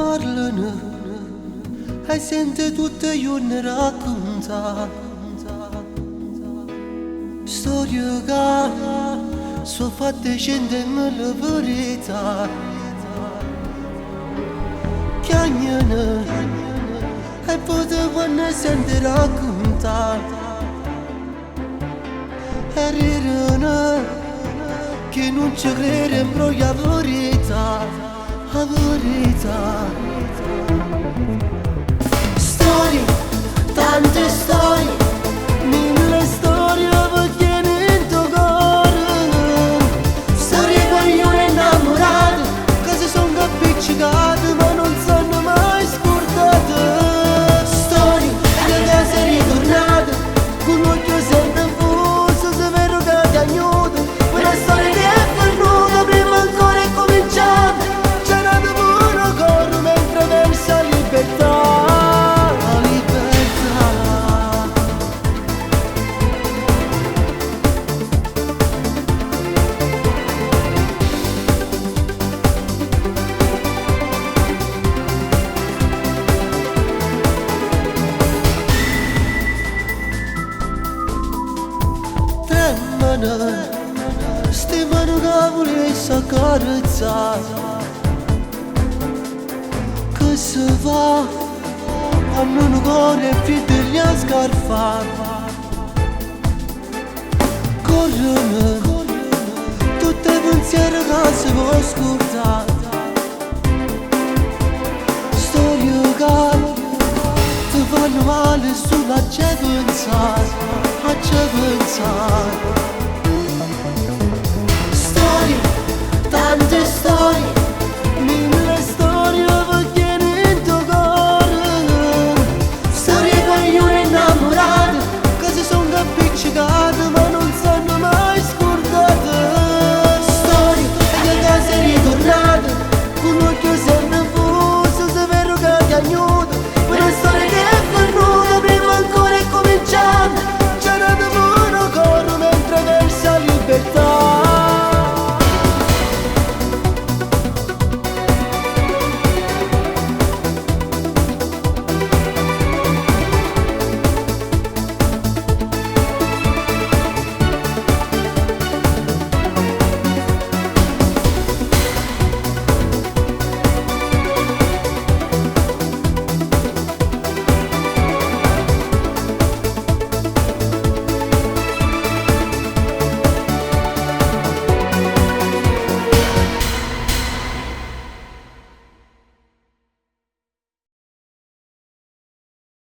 Parlano, hai sente tutte io ne racconta. Storie che sono fatte scendermi la verità. Chiagnano, e poi quando sente racconta. E ridono, che non ci crede però la verità. La verità. Storie, tante storie, mille storie perché nel tuo cuore. Storie che io ho innamorato, che si sono appiccicate ma non sono mai scordate. Storie che sei ritornate, con l'occhio sempre fuso, se vero che ti agnuto. Una storia che è venuta prima ancora è cominciata. Sti mani che volessi accarezzare, che si fa quando un cuore è freddo e gli ha scarfato. Corrono tutti i pensieri che si può scordare. Storie che ti fanno male solo a ci pensare, a ci pensare.